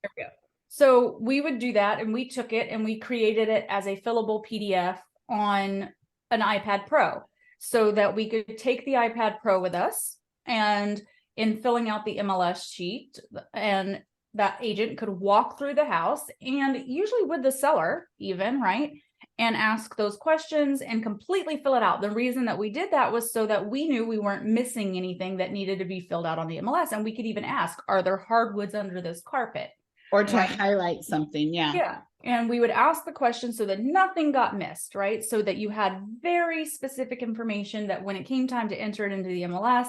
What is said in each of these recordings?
There we go. So we would do that, and we took it and we created it as a fillable PDF on an iPad Pro so that we could take the iPad Pro with us, and in filling out the MLS sheet, and that agent could walk through the house, and usually with the seller even, right? And ask those questions and completely fill it out. The reason that we did that was so that we knew we weren't missing anything that needed to be filled out on the MLS. And we could even ask, are there hardwoods under this carpet? Or to highlight something. Yeah. And we would ask the question so that nothing got missed, right? So that you had very specific information that when it came time to enter it into the MLS,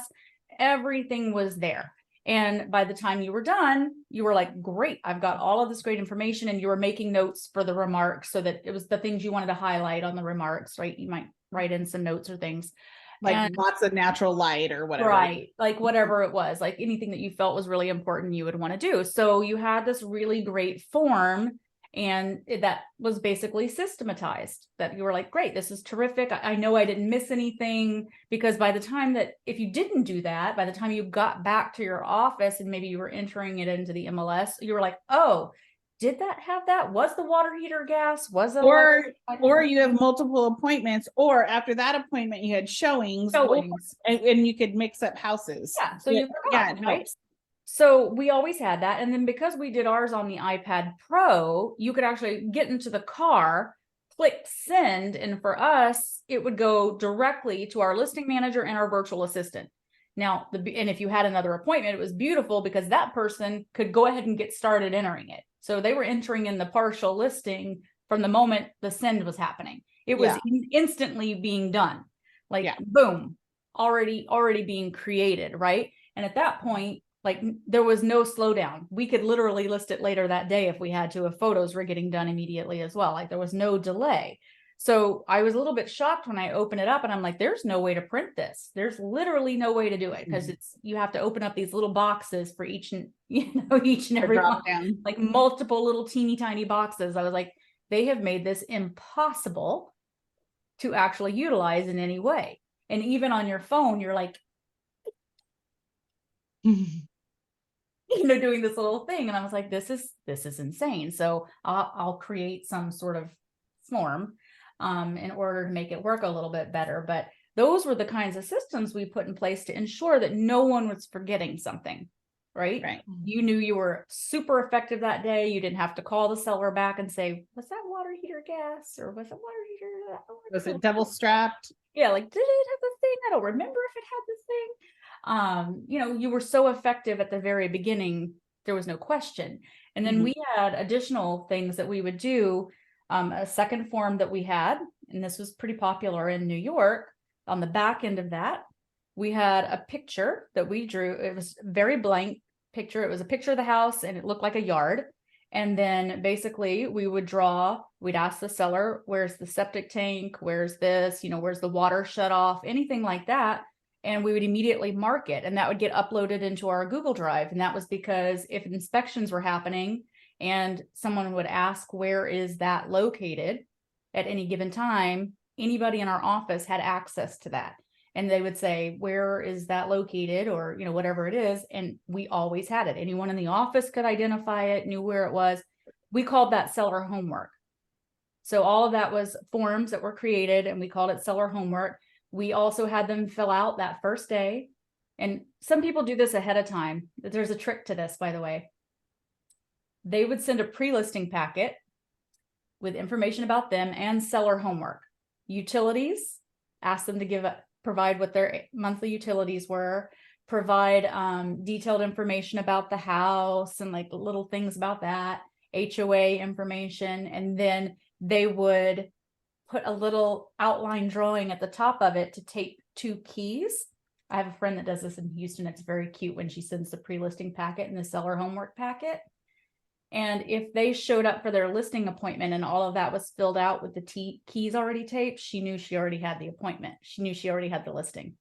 everything was there. And by the time you were done, you were like, great, I've got all of this great information. And you were making notes for the remarks so that it was the things you wanted to highlight on the remarks, right? You might write in some notes or things. Like lots of natural light or whatever. Right. Like whatever it was, like anything that you felt was really important, you would want to do. So you had this really great form, and that was basically systematized, that you were like, great, this is terrific. I know I didn't miss anything, because by the time that, if you didn't do that, by the time you got back to your office and maybe you were entering it into the MLS, you were like, oh, did that have that? Was the water heater gas? Was it? Or you have multiple appointments, or after that appointment you had showings. And you could mix up houses. Yeah. So you forgot, right? So we always had that. And then because we did ours on the iPad Pro, you could actually get into the car, click send. And for us, it would go directly to our listing manager and our virtual assistant. Now, and if you had another appointment, it was beautiful because that person could go ahead and get started entering it. So they were entering in the partial listing from the moment the send was happening. It was instantly being done. Like, boom, already being created, right? And at that point, like, there was no slowdown. We could literally list it later that day if we had to, if photos were getting done immediately as well. Like, there was no delay. So I was a little bit shocked when I opened it up, and I'm like, there's no way to print this. There's literally no way to do it, because you have to open up these little boxes for each and every one, like multiple little teeny tiny boxes. I was like, they have made this impossible to actually utilize in any way. And even on your phone, you're like, doing this little thing. And I was like, this is insane. So I'll create some sort of form in order to make it work a little bit better. But those were the kinds of systems we put in place to ensure that no one was forgetting something, right? You knew you were super effective that day. You didn't have to call the seller back and say, was that water heater gas, or was it water heater? Was it double strapped? Yeah, like, did it have the thing? I don't remember if it had the thing. You were so effective at the very beginning, there was no question. And then we had additional things that we would do. A second form that we had, and this was pretty popular in New York, on the back end of that, we had a picture that we drew. It was a very blank picture. It was a picture of the house, and it looked like a yard. And then basically we'd ask the seller, where's the septic tank? Where's this? Where's the water shut off? Anything like that. And we would immediately mark it, and that would get uploaded into our Google Drive. And that was because if inspections were happening and someone would ask, where is that located at any given time, anybody in our office had access to that. And they would say, where is that located? Or, whatever it is. And we always had it. Anyone in the office could identify it, knew where it was. We called that seller homework. So all of that was forms that were created, and we called it seller homework. We also had them fill out that first day. And some people do this ahead of time. There's a trick to this, by the way. They would send a pre-listing packet with information about them and seller homework. Utilities, ask them to provide what their monthly utilities were, provide detailed information about the house and like little things about that, HOA information, and then they would put a little outline drawing at the top of it to tape 2 keys. I have a friend that does this in Houston. It's very cute when she sends the pre-listing packet and the seller homework packet. And if they showed up for their listing appointment and all of that was filled out with the keys already taped, she knew she already had the appointment. She knew she already had the listing,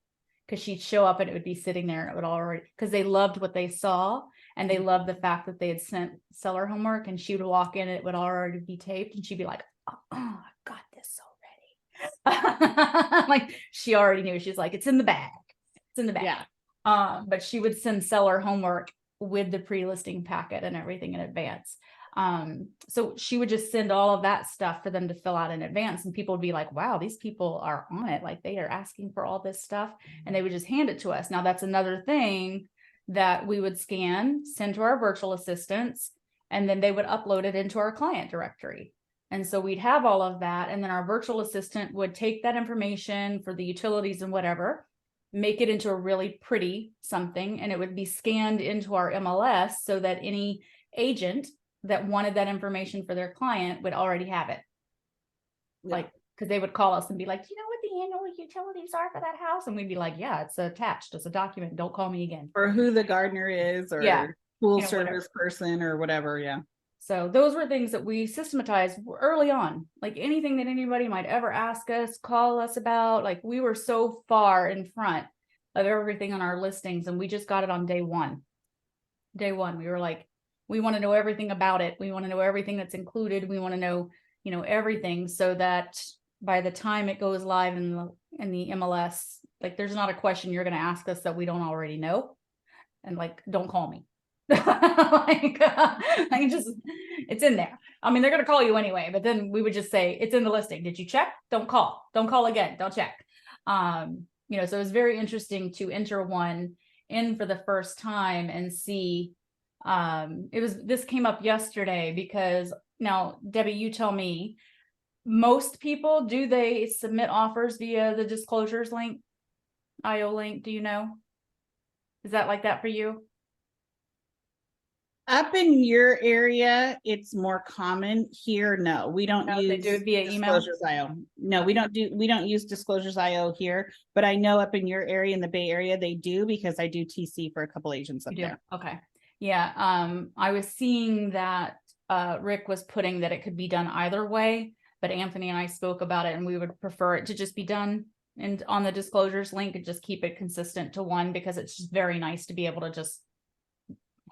because she'd show up and it would be sitting there, and it would already, because they loved what they saw, and they loved the fact that they had sent seller homework, and she would walk in and it would already be taped, and she'd be like, oh, I got this already. Like, she already knew. She's like, it's in the bag. It's in the bag. Yeah. But she would send seller homework with the pre-listing packet and everything in advance. So she would just send all of that stuff for them to fill out in advance, and people would be like, wow, these people are on it. Like, they are asking for all this stuff, and they would just hand it to us. Now that's another thing that we would scan, send to our virtual assistants, and then they would upload it into our client directory. And so we'd have all of that. And then our virtual assistant would take that information for the utilities and whatever, make it into a really pretty something, and it would be scanned into our MLS so that any agent that wanted that information for their client would already have it. Yeah. Like, because they would call us and be like, you know what the annual utilities are for that house? And we'd be like, yeah, it's attached as a document. Don't call me again. Or who the gardener is, or Yeah. pool You know, service person or whatever. Yeah. So those were things that we systematized early on. Like, anything that anybody might ever ask us, call us about, like, we were so far in front of everything on our listings, and we just got it on day one. Day one, we were like, we want to know everything about it. We want to know everything that's included. We want to know, you know, everything, so that by the time it goes live in the MLS, like, there's not a question you're going to ask us that we don't already know. And like, don't call me. Like, I just, it's in there. I mean, they're going to call you anyway, but then we would just say, it's in the listing. Did you check? Don't call. Don't call again. Don't check. You know, so it was very interesting to enter one in for the first time and see. This came up yesterday, because now, Debbie, you tell me, most people, do they submit offers via the disclosures link, IO link? Do you know? Is that like that for you? Up in your area, it's more common. Here, no, we don't No, they use do it via email? Disclosures IO. No, we don't use Disclosures IO here, but I know up in your area, in the Bay Area, they do, because I do TC for a couple agents up there. Okay. Yeah. I was seeing that Rick was putting that it could be done either way, but Anthony and I spoke about it, and we would prefer it to just be done and on the disclosures link, and just keep it consistent to one, because it's just very nice to be able to just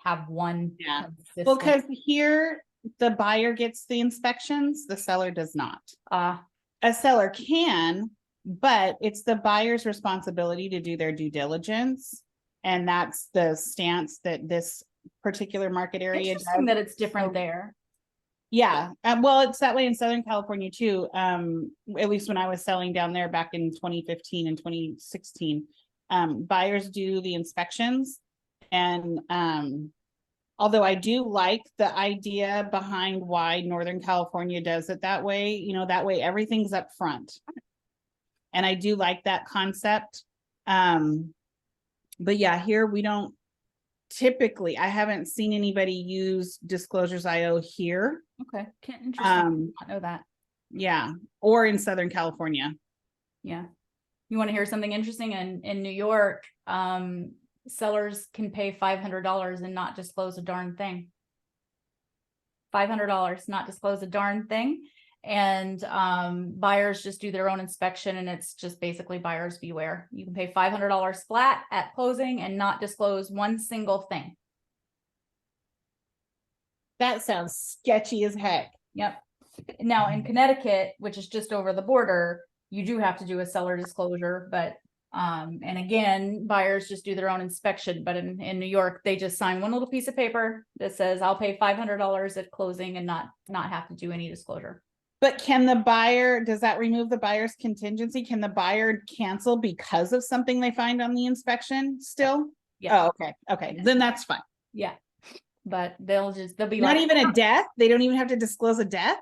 have one. Yeah. Well, because here the buyer gets the inspections, the seller does not. A seller can, but it's the buyer's responsibility to do their due diligence. And that's the stance that this particular market area does. Interesting that it's different there. Yeah, well, it's that way in Southern California too. At least when I was selling down there back in 2015 and 2016, buyers do the inspections. And although I do like the idea behind why Northern California does it that way, you know, that way everything's up front. And I do like that concept. But yeah, here we don't typically, I haven't seen anybody use Disclosures IO here. Okay, interesting. I know that. Yeah, or in Southern California. Yeah. You want to hear something interesting? In New York, sellers can pay $500 and not disclose a darn thing. $500, not disclose a darn thing. And buyers just do their own inspection, and it's just basically buyers beware. You can pay $500 flat at closing and not disclose one single thing. That sounds sketchy as heck. Yep. Now in Connecticut, which is just over the border, you do have to do a seller disclosure, but and again, buyers just do their own inspection. But in New York, they just sign one little piece of paper that says, I'll pay $500 at closing and not have to do any disclosure. But can the buyer, does that remove the buyer's contingency? Can the buyer cancel because of something they find on the inspection still? Yeah. Oh, okay. Okay. Then that's fine. Yeah. But they'll be not like, even a death. They don't even have to disclose a death.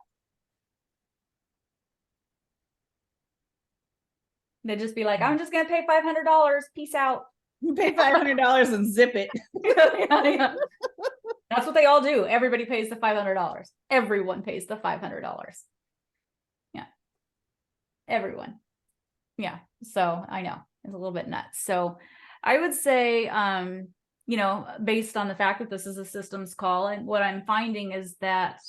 They just be like, I'm just going to pay $500. Peace out. You pay $500 and zip it. Yeah. That's what they all do. Everybody pays the $500. Everyone pays the $500. Yeah. Everyone. Yeah. So I know it's a little bit nuts. So I would say, you know, based on the fact that this is a systems call, and what I'm finding is that,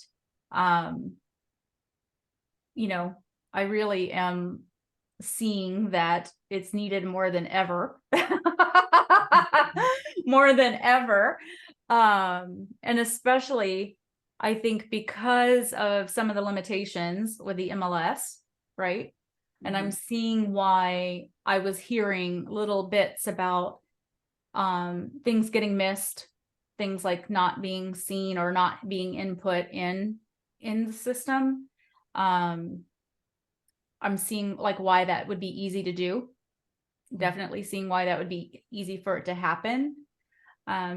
you know, I really am seeing that it's needed more than ever. More than ever. And especially, I think, because of some of the limitations with the MLS, right? And I'm seeing why I was hearing little bits about things getting missed, things like not being seen or not being input in the system. I'm seeing like why that would be easy to do. Definitely seeing why that would be easy for it to happen.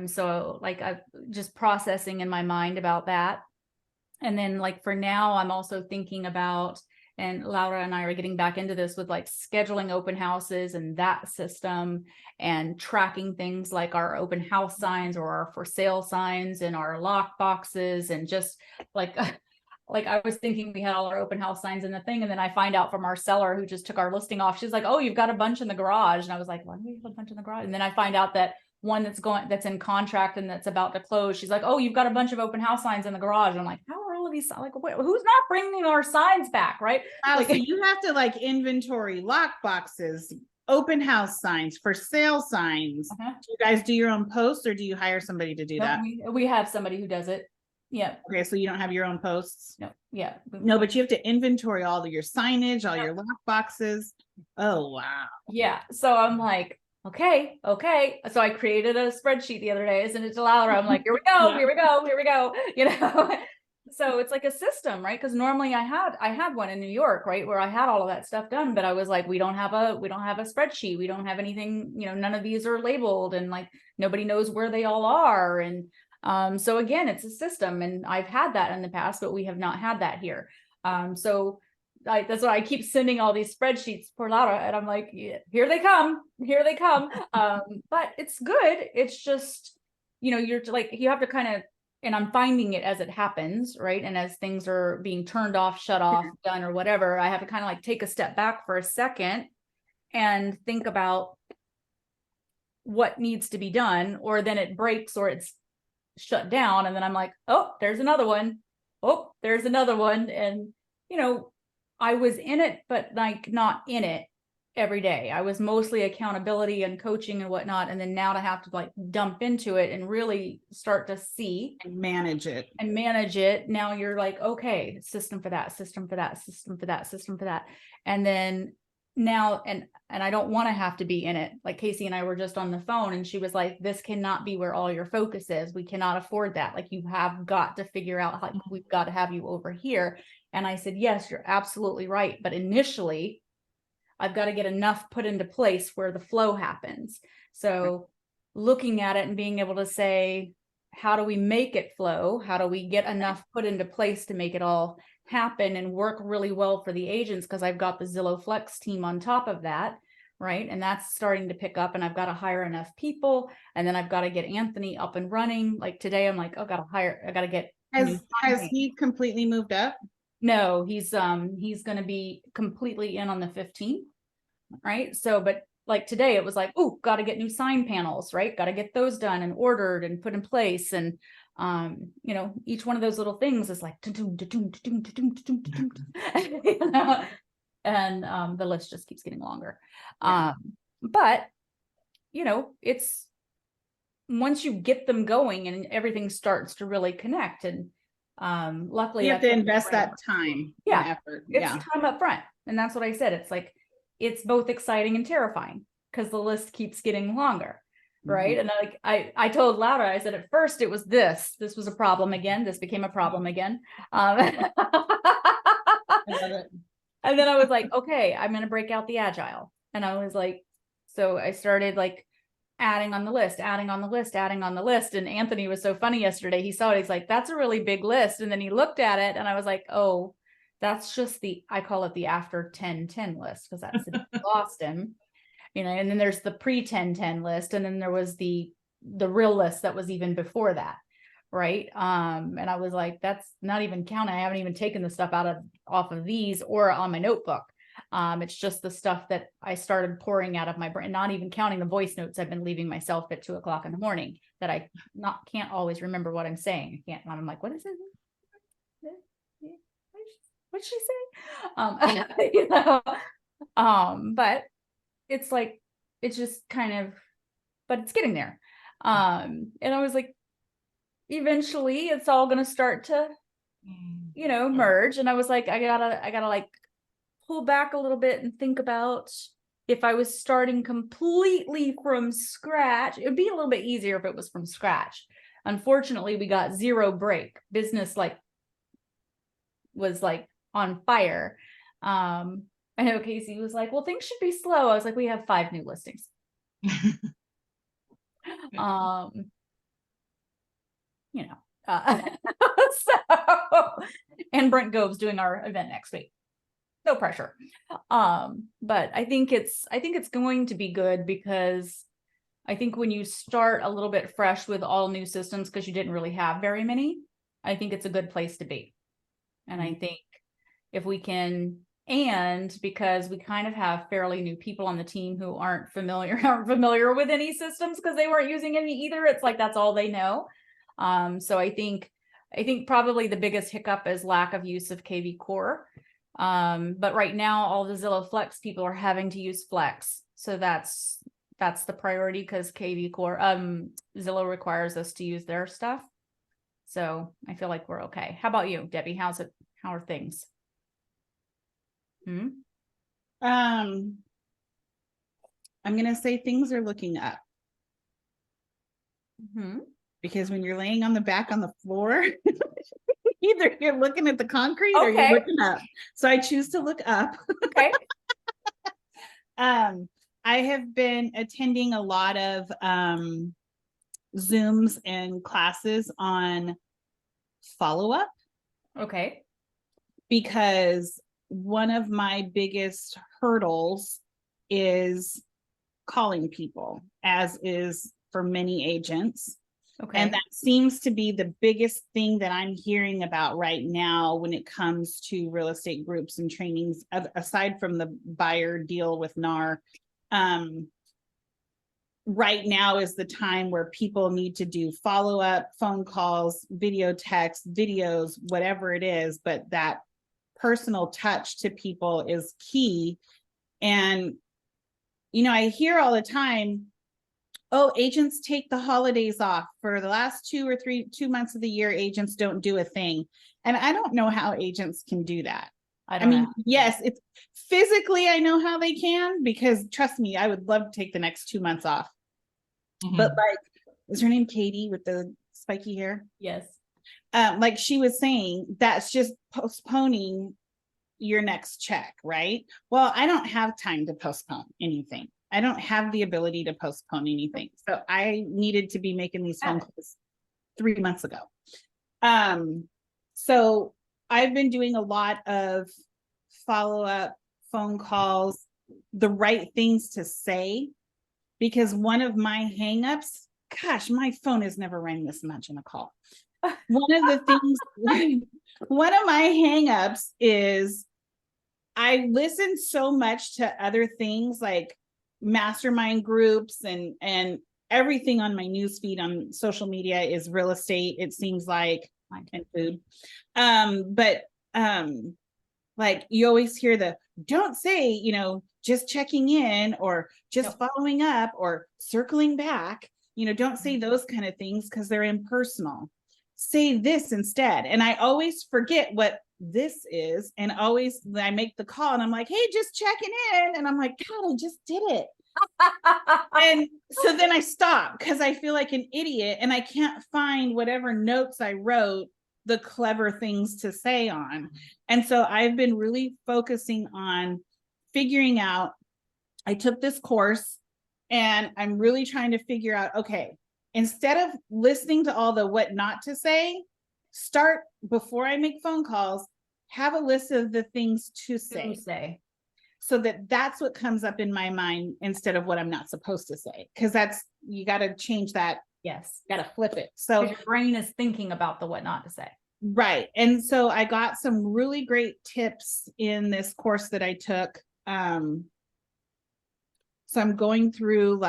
So like I'm just processing in my mind about that. And then like for now, I'm also thinking about, and Laura and I are getting back into this with like scheduling open houses and that system, and tracking things like our open house signs or our for sale signs and our lock boxes, and just like like I was thinking we had all our open house signs in the thing, and then I find out from our seller who just took our listing off, she's like, oh, you've got a bunch in the garage. And I was like, why do we have a bunch in the garage? And then I find out that one that's in contract and that's about to close, she's like, oh, you've got a bunch of open house signs in the garage. And I'm like, how are all of these, like, who's not bringing our signs back, right? Wow, Like, so you have to like inventory lock boxes, open house signs, for sale signs. uh-huh. Do you guys do your own posts, or do you hire somebody to do No, that? we have somebody who does it. Yeah. Okay, so you don't have your own posts? No, yeah. No, but you have to inventory all of your signage, all your lock boxes. Oh, wow. Yeah. So I'm like, okay. So I created a spreadsheet the other day, I sent it to Laura. I'm like, here we go, Yeah. here we go, here we go. You know, so it's like a system, right? Because normally I had one in New York, right, where I had all of that stuff done, but I was like, we don't have a spreadsheet, we don't have anything, you know, none of these are labeled, and like nobody knows where they all are. And so again, it's a system, and I've had that in the past, but we have not had that here. So that's why I keep sending all these spreadsheets for Laura, and I'm like, yeah, here they come. But it's good. It's just, you know, you're like, you have to kind of, and I'm finding it as it happens, right? And as things are being turned off, shut off, done, or whatever, I have to kind of like take a step back for a second and think about what needs to be done, or then it breaks or it's shut down. And then I'm like, oh, there's another one. Oh, there's another one. And, you know, I was in it, but like not in it every day. I was mostly accountability and coaching and whatnot. And then now to have to like dump into it and really start to see And manage it. Now you're like, okay, system for that, system for that, system for that, system for that. And then now, and I don't want to have to be in it. Like Casey and I were just on the phone, and she was like, this cannot be where all your focus is. We cannot afford that. Like, you have got to figure out how, we've got to have you over here. And I said, yes, you're absolutely right. But initially, I've got to get enough put into place where the flow happens. So looking at it and being able to say, how do we make it flow? How do we get enough put into place to make it all happen and work really well for the agents? Because I've got the Zillow Flex team on top of that, right? And that's starting to pick up, and I've got to hire enough people, and then I've got to get Anthony up and running. Like today, I'm like, oh, I got to get. Has he completely moved up? No, he's going to be completely in on the 15th, right? So, but like today, it was like, oh, got to get new sign panels, right? Got to get those done and ordered and put in place. And you know, each one of those little things is like, and the list just keeps getting longer. But you know, it's once you get them going and everything starts to really connect, and luckily you have to invest that time and effort. It's time up front. And that's what I said. It's like, it's both exciting and terrifying because the list keeps getting longer. Right. And I told Laura, I said, at first it was this was a problem again. This became a problem again. And then I was like, okay, I'm going to break out the agile. And I was like, so I started like adding on the list. And Anthony was so funny yesterday. He saw it. He's like, that's a really big list. And then he looked at it, and I was like, oh, that's just I call it the after 10-10 list, because that's in Boston, you know. And then there's the pre 10-10 list. And then there was the real list that was even before that. Right. And I was like, that's not even counting. I haven't even taken the stuff off of these or on my notebook. It's just the stuff that I started pouring out of my brain, not even counting the voice notes I've been leaving myself at 2 o'clock in the morning that I can't always remember what I'm saying. I can't. I'm like, what is it? What'd she say? You know, but it's like, it's just kind of, but it's getting there. And I was like, eventually it's all going to start to, you know, merge. And I was like, I gotta like pull back a little bit and think about, if I was starting completely from scratch, it would be a little bit easier if it was from scratch. Unfortunately, we got zero break. Business was on fire. I know Casey was like, well, things should be slow. I was like, we have 5 new listings. um, so, and Brent Gove's doing our event next week. No pressure. But I think it's going to be good, because I think when you start a little bit fresh with all new systems, because you didn't really have very many, I think it's a good place to be. And I think if we can, and because we kind of have fairly new people on the team who aren't familiar with any systems, because they weren't using any either. It's like, that's all they know. So I think probably the biggest hiccup is lack of use of KV Core. But right now, all the Zillow Flex people are having to use Flex. So that's the priority, because KV Core, Zillow requires us to use their stuff. So I feel like we're okay. How about you, Debbie? How are things? I'm gonna say things are looking up. Because when you're laying on the back on the floor, either you're looking at the concrete or you're looking up. So I choose to look up. Okay. I have been attending a lot of Zooms and classes on follow-up. Okay. Because one of my biggest hurdles is calling people, as is for many agents. Okay. And that seems to be the biggest thing that I'm hearing about right now when it comes to real estate groups and trainings, aside from the buyer deal with NAR. Right now is the time where people need to do follow-up phone calls, video text, videos, whatever it is, but that personal touch to people is key. And, I hear all the time, oh, agents take the holidays off. For the last 2 months of the year, agents don't do a thing. And I don't know how agents can do that. I mean, yes, it's physically, I know how they can, because trust me, I would love to take the next 2 months off. But is her name Katie with the spiky hair? Yes. Like she was saying, that's just postponing your next check, right? Well, I don't have time to postpone anything. I don't have the ability to postpone anything. So I needed to be making these phone calls 3 months ago. So I've been doing a lot of follow-up phone calls, the right things to say, because one of my hangups, gosh, my phone has never rang this much in a call. One of the things, one of my hangups is I listen so much to other things like mastermind groups and everything on my newsfeed on social media is real estate, it seems like, and food. Like you always hear the, don't say, just checking in or just following up or circling back, don't say those kind of things because they're impersonal. Say this instead. And I always forget what this is. And always I make the call and I'm like, hey, just checking in. And I'm like, God, I just did it. And so then I stop because I feel like an idiot and I can't find whatever notes I wrote the clever things to say on. And so I've been really focusing on figuring out, I took this course and I'm really trying to figure out, okay, instead of listening to all the what not to say, start before I make phone calls, have a list of the things to say. So that's what comes up in my mind instead of what I'm not supposed to say. Because you got to change that. Yes. Got to flip it. So your brain is thinking about the what not to say. Right. And so I got some really great tips in this course that I took. So I'm going through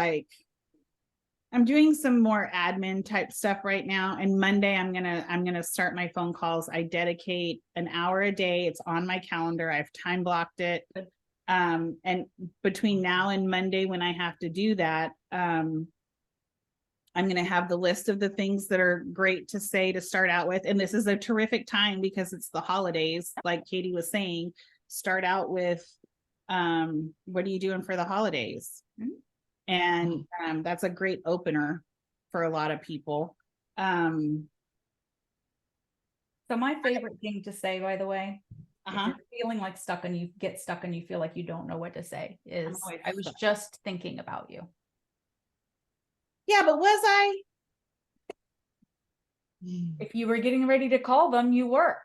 I'm doing some more admin type stuff right now. And Monday I'm gonna start my phone calls. I dedicate an hour a day. It's on my calendar. I've time blocked it. And between now and Monday, when I have to do that, I'm going to have the list of the things that are great to say to start out with. And this is a terrific time because it's the holidays. Like Katie was saying, start out with, what are you doing for the holidays? And that's a great opener for a lot of people. So my favorite thing to say, by the way, if uh-huh. you're feeling like stuck and you get stuck and you feel like you don't know what to say, I'm is always I was stuck. just thinking about you. Yeah, but was I? If you were getting ready to call them, you were.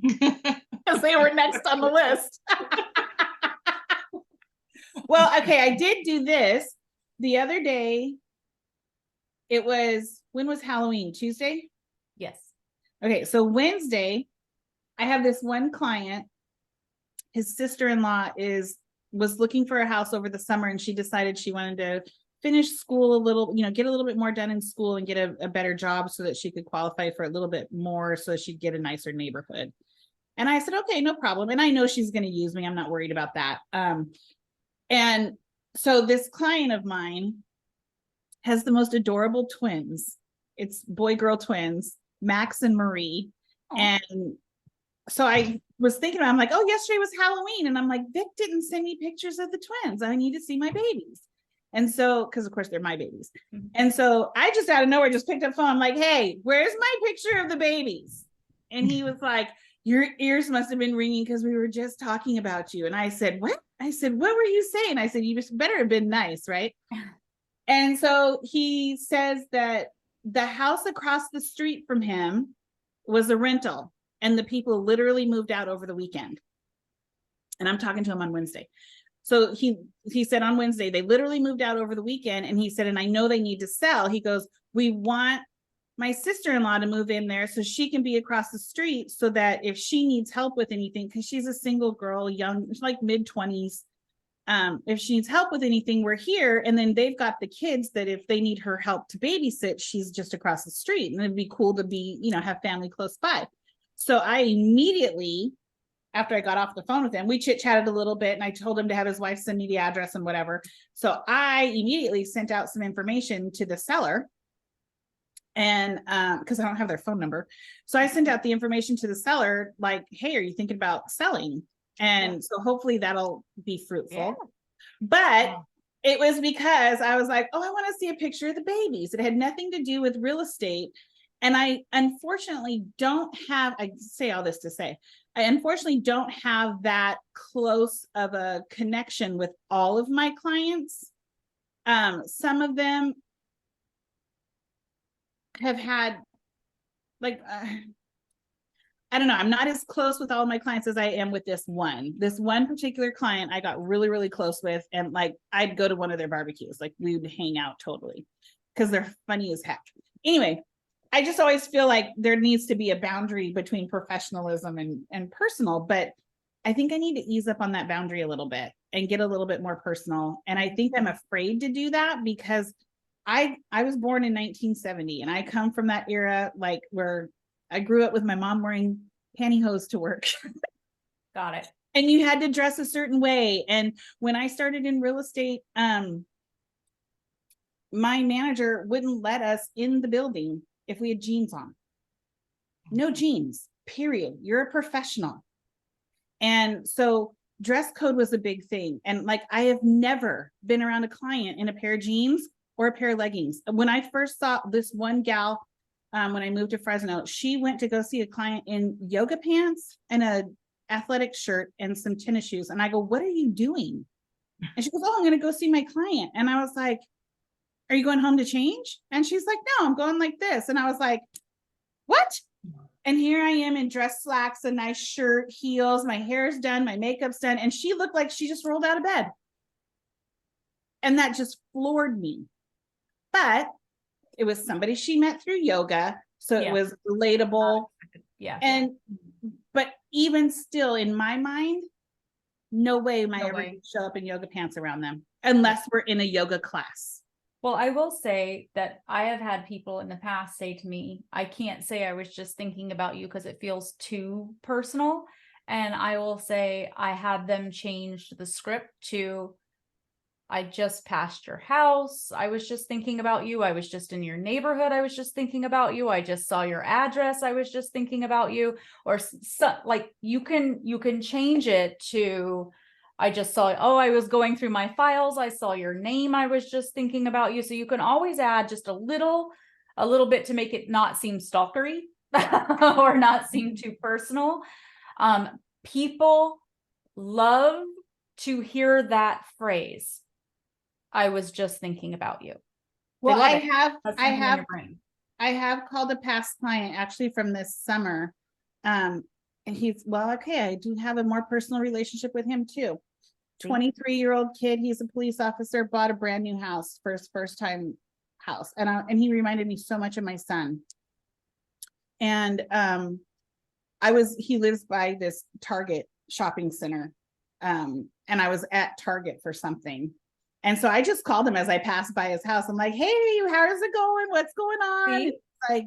Because they were next on the list. Well, okay, I did do this the other day. It was, when was Halloween? Tuesday? Yes. Okay, so Wednesday, I have this one client. His sister-in-law was looking for a house over the summer, and she decided she wanted to finish school a little, get a little bit more done in school and get a better job so that she could qualify for a little bit more so she'd get a nicer neighborhood. And I said, okay, no problem. And I know she's going to use me. I'm not worried about that. And so this client of mine has the most adorable twins. It's boy-girl twins, Max and Marie. Aw. And so I was thinking, I'm like, oh, yesterday was Halloween. And I'm like, Vic didn't send me pictures of the twins. I need to see my babies. And so, because of course they're my babies. Mhm. And so I just out of nowhere just picked up phone. I'm like, hey, where's my picture of the babies? And he was like, your ears must have been ringing because we were just talking about you. And I said, what? I said, what were you saying? I said, you just better have been nice, right? And so he says that the house across the street from him was a rental, and the people literally moved out over the weekend. And I'm talking to him on Wednesday. So he said on Wednesday, they literally moved out over the weekend. And he said, and I know they need to sell. He goes, we want my sister-in-law to move in there so she can be across the street, so that if she needs help with anything, because she's a single girl, young, like mid-20s, if she needs help with anything, we're here. And then they've got the kids that if they need her help to babysit, she's just across the street. And it'd be cool to be, have family close by. So I immediately, after I got off the phone with him, we chit-chatted a little bit, and I told him to have his wife send me the address and whatever. So I immediately sent out some information to the seller, and because I don't have their phone number. So I sent out the information to the seller, like, hey, are you thinking about selling? And so hopefully that'll be fruitful. Yeah. But it was because I was like, oh, I want to see a picture of the babies. It had nothing to do with real estate. And I unfortunately don't have, I say all this to say, I unfortunately don't have that close of a connection with all of my clients. Some of them have had, like, I don't know, I'm not as close with all my clients as I am with this one. This one particular client I got really, really close with, and like I'd go to one of their barbecues, like we would hang out totally because they're funny as heck. Anyway, I just always feel like there needs to be a boundary between professionalism and personal, but I think I need to ease up on that boundary a little bit and get a little bit more personal. And I think I'm afraid to do that because I was born in 1970, and I come from that era, like where I grew up with my mom wearing pantyhose to work. Got it. And you had to dress a certain way. And when I started in real estate, my manager wouldn't let us in the building if we had jeans on. No jeans, period. You're a professional. And so dress code was a big thing. And like, I have never been around a client in a pair of jeans or a pair of leggings. When I first saw this one gal, when I moved to Fresno, she went to go see a client in yoga pants and a athletic shirt and some tennis shoes. And I go, what are you doing? And she goes, oh, I'm going to go see my client. And I was like, are you going home to change? And she's like, no, I'm going like this. And I was like, what? And here I am in dress slacks, a nice shirt, heels, my hair's done, my makeup's done. And she looked like she just rolled out of bed. And that just floored me. But it was somebody she met through yoga. So it was relatable. Yeah. And, but even still in my mind, no way am I ever going to show up in yoga pants around them unless we're in a yoga class. Well, I will say that I have had people in the past say to me, I can't say I was just thinking about you because it feels too personal. And I will say I had them change the script to, I just passed your house. I was just thinking about you. I was just in your neighborhood. I was just thinking about you. I just saw your address. I was just thinking about you. Or like you can change it to, I just saw, oh, I was going through my files. I saw your name. I was just thinking about you. So you can always add just a little a little bit to make it not seem stalkery or not seem too personal. People love to hear that phrase. I was just thinking about you. They Well, love it. That's I something in have your brain. I have called a past client actually from this summer. And he's, well, okay, I do have a more personal relationship with him too. 23-year-old kid, he's a police officer, bought a brand new house for his first time house. And he reminded me so much of my son. And he lives by this Target shopping center. And I was at Target for something. And so I just called him as I passed by his house. I'm like, hey, how's it going? What's going on? Like,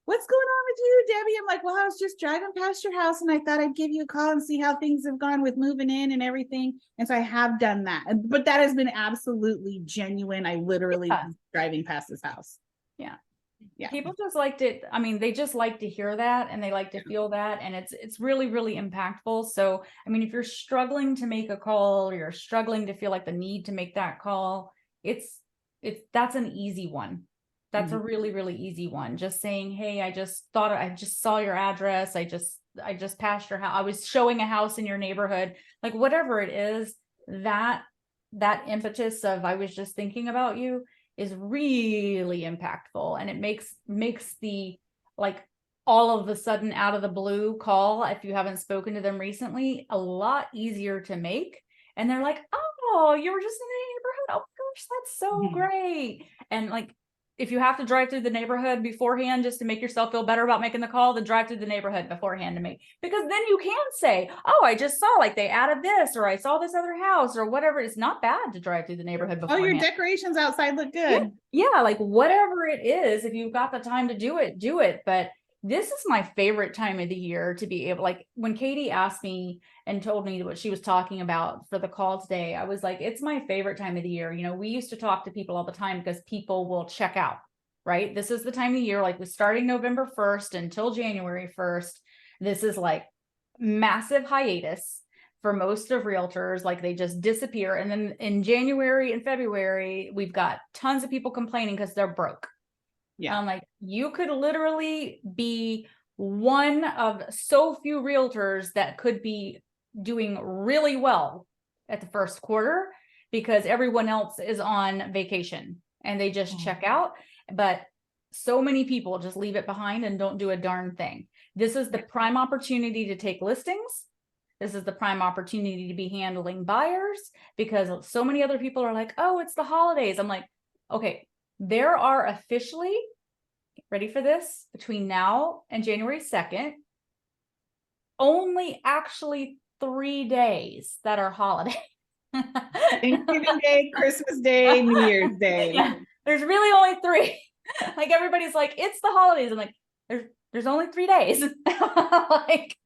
what's going on with you, Debbie? I'm like, well, I was just driving past your house and I thought I'd give you a call and see how things have gone with moving in and everything. And so I have done that. But that has been absolutely genuine. I literally was driving past his house. Yeah. Yeah. People just liked it. I mean, they just like to hear that and they like to feel that. And it's really, really impactful. So, I mean, if you're struggling to make a call, or you're struggling to feel like the need to make that call, that's an easy one. That's a really, really easy one. Just saying, hey, I just saw your address. I just passed your house. I was showing a house in your neighborhood, like whatever it is, that impetus of, I was just thinking about you, is really impactful, and it makes the, like, all of a sudden out of the blue call, if you haven't spoken to them recently, a lot easier to make. And they're like, oh, you were just in the neighborhood. Oh my gosh, that's so great. And like, if you have to drive through the neighborhood beforehand just to make yourself feel better about making the call, then drive through the neighborhood beforehand because then you can say, oh, I just saw, like, they added this, or I saw this other house, or whatever. It's not bad to drive through the neighborhood beforehand. Oh, your decorations outside look good. Yeah, like whatever it is, if you've got the time to do it, do it. But this is my favorite time of the year to be able, like, when Katie asked me and told me what she was talking about for the call today, I was like, it's my favorite time of the year. You know, we used to talk to people all the time because people will check out, right? This is the time of the year, like, we're starting November 1st until January 1st. This is like massive hiatus for most of realtors. Like, they just disappear. And then in January and February, we've got tons of people complaining because they're broke. Yeah. I'm like, you could literally be one of so few realtors that could be doing really well at the first quarter because everyone else is on vacation and they just check out. But so many people just leave it behind and don't do a darn thing. This is the prime opportunity to take listings. This is the prime opportunity to be handling buyers because so many other people are like, oh, it's the holidays. I'm like, okay, there are officially, ready for this, between now and January 2nd, only actually 3 days that are holiday. Thanksgiving Day, Christmas Day, New Year's Day. Yeah, there's really only 3. Like, everybody's like, it's the holidays. I'm like, there's only 3 days. Like,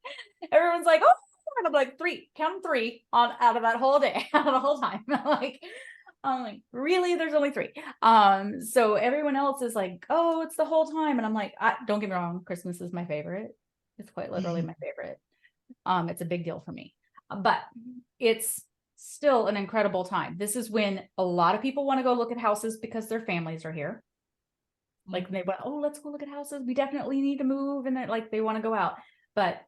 everyone's like, oh, and I'm like, 3, count 3 out of that whole day, out of the whole time. I'm like, really? There's only 3. So everyone else is like, oh, it's the whole time. And I'm like, don't get me wrong, Christmas is my favorite. It's quite literally my favorite. It's a big deal for me, but it's still an incredible time. This is when a lot of people want to go look at houses because their families are here. Like, they went, oh, let's go look at houses. We definitely need to move. And they want to go out, but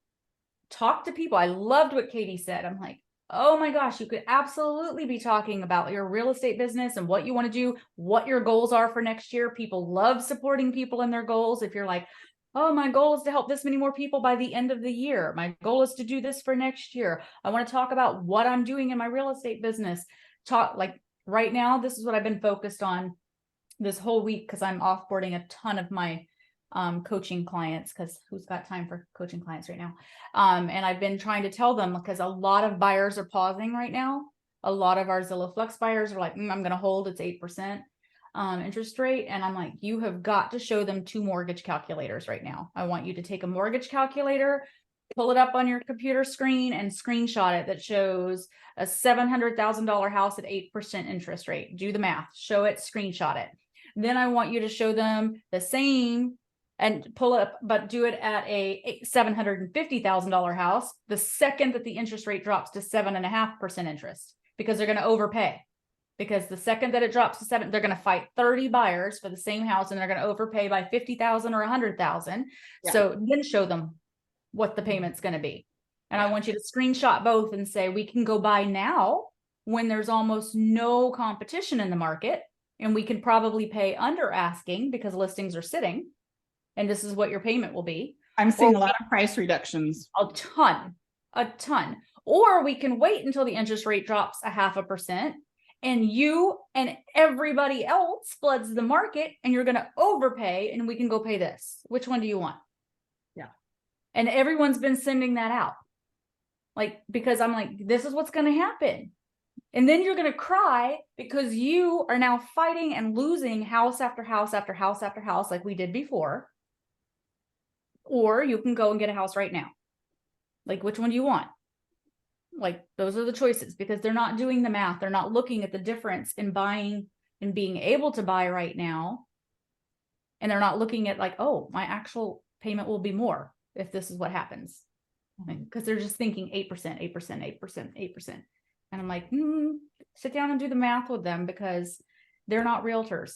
talk to people. I loved what Katie said. I'm like, oh my gosh, you could absolutely be talking about your real estate business and what you want to do, what your goals are for next year. People love supporting people in their goals. If you're like, oh, my goal is to help this many more people by the end of the year. My goal is to do this for next year. I want to talk about what I'm doing in my real estate business. Like, right now, this is what I've been focused on this whole week because I'm offboarding a ton of my coaching clients, because who's got time for coaching clients right now? And I've been trying to tell them, because a lot of buyers are pausing right now. A lot of our Zillow Flex buyers are like, I'm going to hold, it's 8% interest rate. And I'm like, you have got to show them 2 mortgage calculators right now. I want you to take a mortgage calculator, pull it up on your computer screen and screenshot it that shows a $700,000 house at 8% interest rate. Do the math, show it, screenshot it. Then I want you to show them the same and pull it up, but do it at a $750,000 house the second that the interest rate drops to 7.5% interest, because they're going to overpay. because the second that it drops to 7, they're going to fight 30 buyers for the same house, and they're going to overpay by 50,000 or 100,000. Yeah. So then show them what the payment's going to be. And I want you to screenshot both and say, we can go buy now when there's almost no competition in the market, and we can probably pay under asking because listings are sitting, and this is what your payment will be. I'm seeing a lot of price reductions. A ton. Or we can wait until the interest rate drops 0.5%, and you and everybody else floods the market, and you're going to overpay, and we can go pay this. Which one do you want? Yeah. And everyone's been sending that out. Like, because I'm like, this is what's going to happen. And then you're going to cry because you are now fighting and losing house after house after house after house like we did before. Or you can go and get a house right now. Like, which one do you want? Like, those are the choices, because they're not doing the math. They're not looking at the difference in buying and being able to buy right now. And they're not looking at like, oh, my actual payment will be more if this is what happens. Because they're just thinking 8%, 8%, 8%, 8%. And I'm like, sit down and do the math with them, because they're not realtors.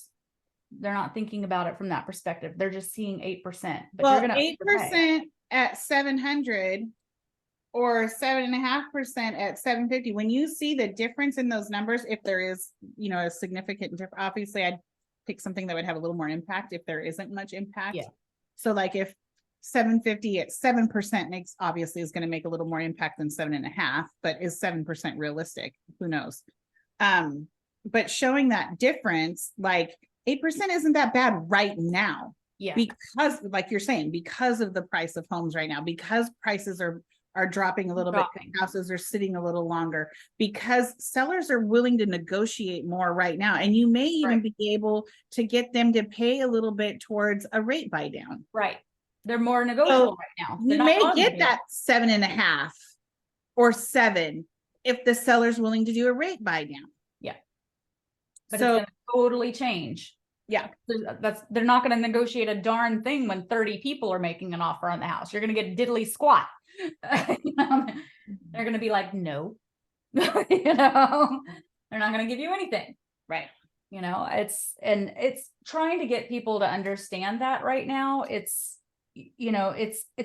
They're not thinking about it from that perspective. They're just seeing 8%. But Well, you're gonna 8% at 700 or 7.5% at 750. When you see the difference in those numbers, if there is, a significant difference, obviously I'd pick something that would have a little more impact if there isn't much impact. Yeah. So like if 750 at 7% makes, obviously is going to make a little more impact than 7.5, but is 7% realistic? Who knows? But showing that difference, like 8% isn't that bad right now. Yeah. Because like you're saying, because of the price of homes right now, because prices are dropping a little bit, houses are sitting a little longer, because sellers are willing to negotiate more right now. And you may even be able to get them to pay a little bit towards a rate buy down. Right. They're more negotiable right now. You may get that 7.5 or 7 if the seller's willing to do a rate buy down. Yeah. But so, it's going to totally change. Yeah. They're not going to negotiate a darn thing when 30 people are making an offer on the house. You're going to get diddly squat. They're going to be like, no, they're not going to give you anything. Right. It's trying to get people to understand that right now. It's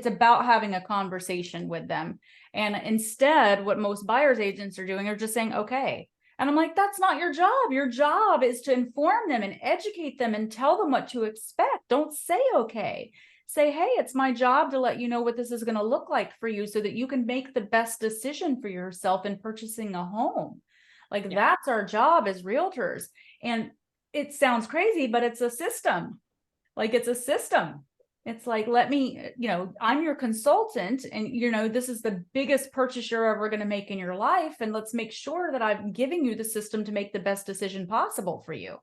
about having a conversation with them. And instead, what most buyer's agents are doing are just saying, okay. And I'm like, that's not your job. Your job is to inform them and educate them and tell them what to expect. Don't say, okay. Say, hey, it's my job to let you know what this is going to look like for you so that you can make the best decision for yourself in purchasing a home. Like, that's our job as realtors. And it sounds crazy, but it's a system. Like, it's a system. It's like, let me, I'm your consultant, and, this is the biggest purchase you're ever going to make in your life. And let's make sure that I'm giving you the system to make the best decision possible for you.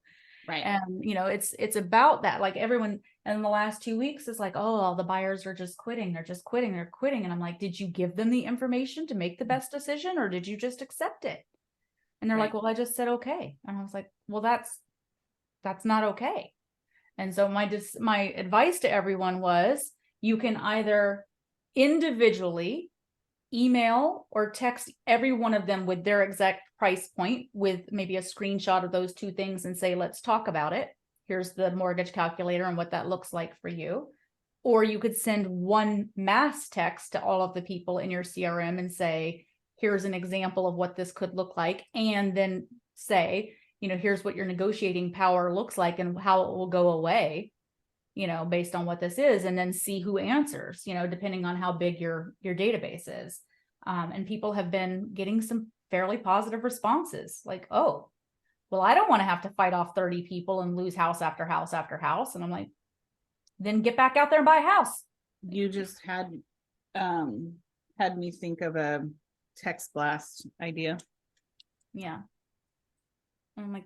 Right. And, it's about that. Like, everyone in the last 2 weeks is like, oh, all the buyers are just quitting. They're just quitting. They're quitting. And I'm like, did you give them the information to make the best decision, or did you just accept it? And they're like, well, I just said, okay. And I was like, well, that's not okay. And so my advice to everyone was, you can either individually email or text every one of them with their exact price point with maybe a screenshot of those two things and say, let's talk about it. Here's the mortgage calculator and what that looks like for you. Or you could send one mass text to all of the people in your CRM and say, here's an example of what this could look like. And then say, here's what your negotiating power looks like and how it will go away, based on what this is, and then see who answers, depending on how big your database is. And people have been getting some fairly positive responses, like, oh, well, I don't want to have to fight off 30 people and lose house after house after house. And I'm like, then get back out there and buy a house. You just had me think of a text blast idea. Yeah. I'm like,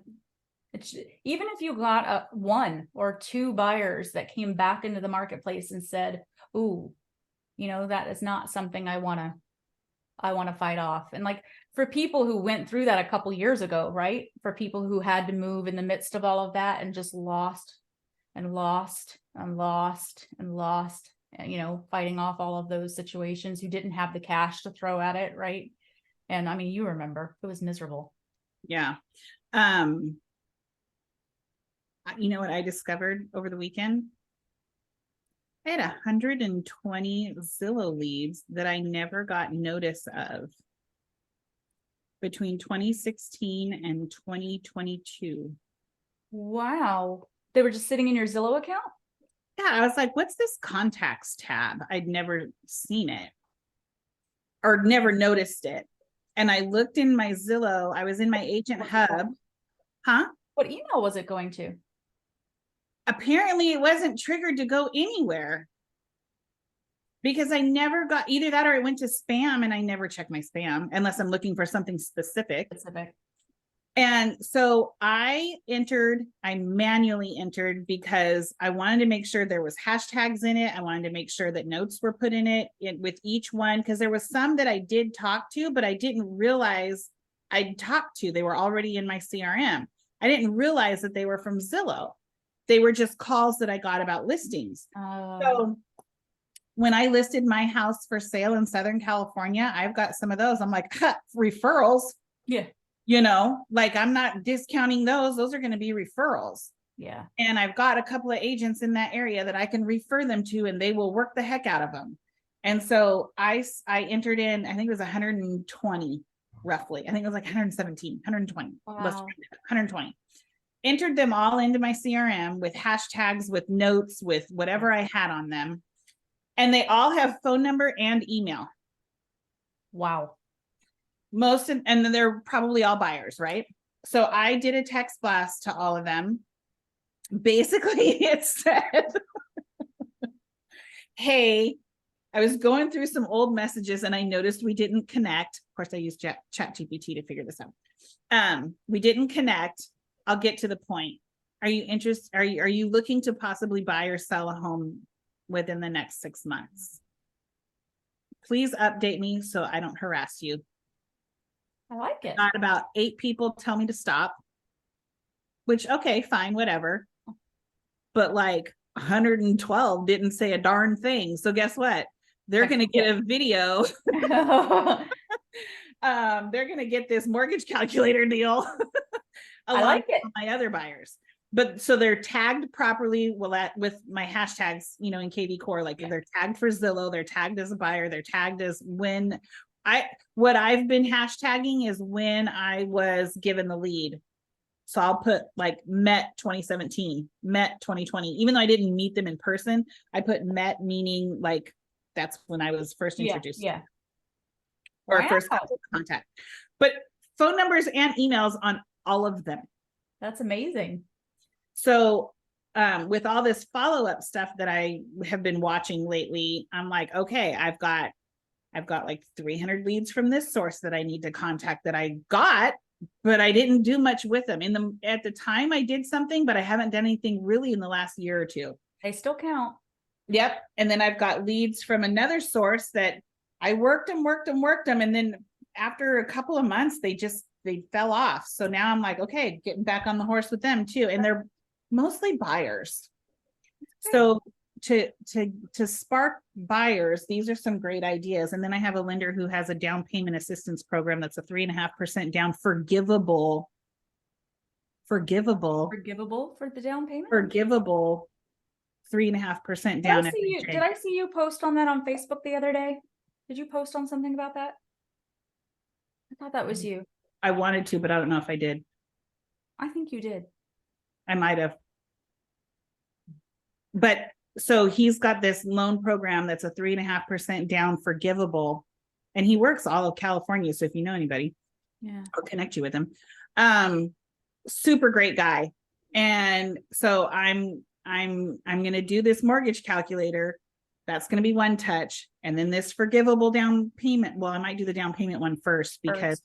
even if you got one or two buyers that came back into the marketplace and said, ooh, that is not something I want to fight off. And like, for people who went through that a couple years ago, right? For people who had to move in the midst of all of that and just lost and lost and lost and lost, fighting off all of those situations, who didn't have the cash to throw at it, right? And I mean, you remember, it was miserable. Yeah. You know what I discovered over the weekend? I had 120 Zillow leads that I never got notice of between 2016 and 2022. Wow. They were just sitting in your Zillow account? Yeah, I was like, what's this contacts tab? I'd never seen it or never noticed it. And I looked in my Zillow, I was in my agent hub. Huh? What email was it going to? Apparently it wasn't triggered to go anywhere because I never got either that or it went to spam and I never check my spam unless I'm looking for something specific. And so I manually entered because I wanted to make sure there was hashtags in it. I wanted to make sure that notes were put in it with each one because there was some that I did talk to, but I didn't realize I'd talked to. They were already in my CRM. I didn't realize that they were from Zillow. They were just calls that I got about listings. So when I listed my house for sale in Southern California, I've got some of those. I'm like, referrals. Yeah. You know, like I'm not discounting those. Those are going to be referrals. Yeah. And I've got a couple of agents in that area that I can refer them to and they will work the heck out of them. And so I entered in, I think it was 120 roughly. I think it was like 117, 120. Wow. Let's 120. Entered them all into my CRM with hashtags, with notes, with whatever I had on them. And they all have phone number and email. Wow. And then they're probably all buyers, right? So I did a text blast to all of them. Basically, it said, hey, I was going through some old messages and I noticed we didn't connect. Of course, I used ChatGPT to figure this out. We didn't connect. I'll get to the point. Are you interested? Are you looking to possibly buy or sell a home within the next 6 months? Please update me so I don't harass you. I like it. Got about 8 people tell me to stop, which, okay, fine, whatever. But like 112 didn't say a darn thing. So guess what? They're going to get a video. They're going to get this mortgage calculator deal. I like it. My other buyers. But so they're tagged properly with my hashtags, you know, in KV Core, like they're tagged for Zillow, they're tagged as a buyer, they're tagged as what I've been hashtagging is when I was given the lead. So I'll put like met 2017, met 2020, even though I didn't meet them in person, I put met meaning like that's when I was first introduced. Yeah. Or first contact. But phone numbers and emails on all of them. That's amazing. So with all this follow-up stuff that I have been watching lately, I'm like, okay, I've got like 300 leads from this source that I need to contact that I got, but I didn't do much with them. At the time I did something, but I haven't done anything really in the last year or two. They still count. Yep. And then I've got leads from another source that I worked them. And then after a couple of months, they fell off. So now I'm like, okay, getting back on the horse with them too. And they're mostly buyers. So to spark buyers, these are some great ideas. And then I have a lender who has a down payment assistance program that's a 3.5% down, forgivable for the down payment. 3.5% down. Did I see you post on that on Facebook the other day? Did you post on something about that? I thought that was you. I wanted to, but I don't know if I did. I think you did. I might have. But so he's got this loan program that's a 3.5% down, forgivable, and he works all of California. So if you know anybody, I'll connect you with him. Super great guy. And so I'm going to do this mortgage calculator. That's going to be one touch. And then this forgivable down payment. Well, I might do the down payment one first because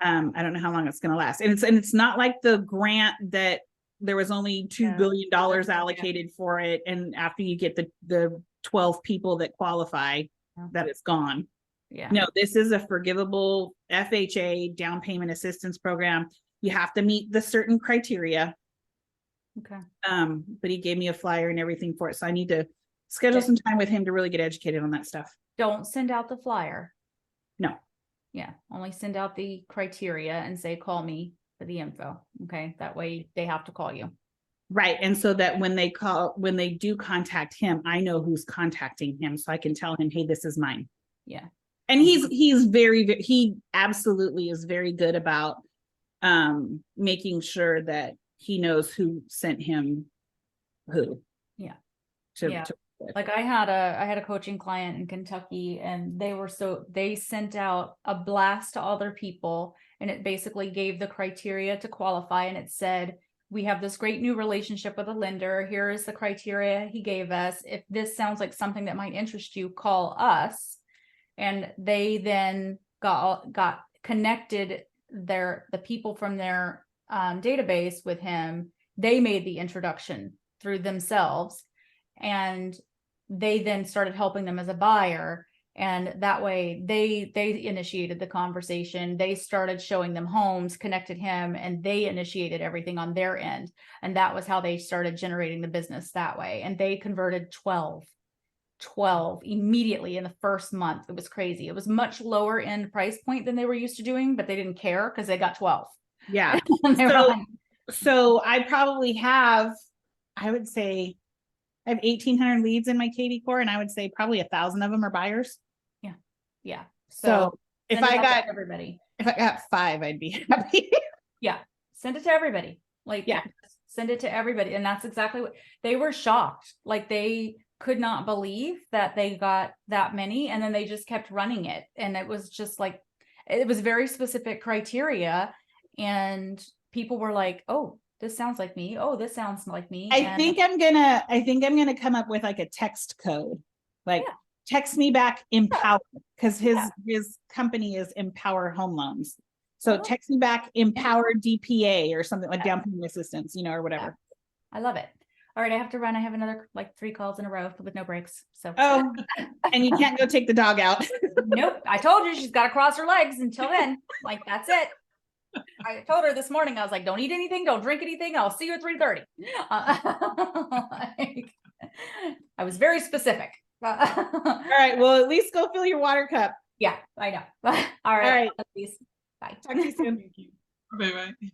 I don't know how long it's going to last. And it's not like the grant that there was only $2 billion allocated for it. And after you get the 12 people that qualify, that it's gone. Yeah. No, this is a forgivable FHA down payment assistance program. You have to meet the certain criteria. Okay. But he gave me a flyer and everything for it. So I need to schedule some time with him to really get educated on that stuff. Don't send out the flyer. No. Yeah, only send out the criteria and say, call me for the info. Okay, that way they have to call you. Right. And so that when they do contact him, I know who's contacting him. So I can tell him, hey, this is mine. Yeah. And he absolutely is very good about making sure that he knows who sent him who. Yeah. To Like I had a coaching client in Kentucky, and they sent out a blast to all their people, and it basically gave the criteria to qualify, and it said, we have this great new relationship with a lender. Here is the criteria he gave us. If this sounds like something that might interest you, call us. And they then got connected the people from their database with him. They made the introduction through themselves, and they then started helping them as a buyer. And that way they initiated the conversation. They started showing them homes, connected him, and they initiated everything on their end. And that was how they started generating the business that way. And they converted 12 immediately in the first month. It was crazy. It was much lower end price point than they were used to doing, but they didn't care because they got 12. Yeah. So I probably have, I would say I have 1,800 leads in my KV core, and I would say probably 1,000 of them are buyers. Yeah. So if I got everybody, if I got 5, I'd be happy. Yeah. Send it to everybody. Like, yeah, send it to everybody. And that's exactly what they were shocked. Like they could not believe that they got that many. And then they just kept running it. And it was just like, it was very specific criteria. And people were like, oh, this sounds like me. Oh, this sounds like me. I think I'm gonna come up with like a text code. Like text me back Empower, because his company is Empower Home Loans. So text me back Empower DPA or something like down payment assistance, or whatever. I love it. All right, I have to run. I have another 3 calls in a row with no breaks. So and you can't go take the dog out. Nope. I told you she's got to cross her legs until then. Like that's it. I told her this morning, I was like, don't eat anything, don't drink anything. I'll see you at 3:30. I was very specific. All right. Well, at least go fill your water cup. Yeah, I know. All right. All right. Peace. Bye. Talk to you soon. Thank you. Bye-bye.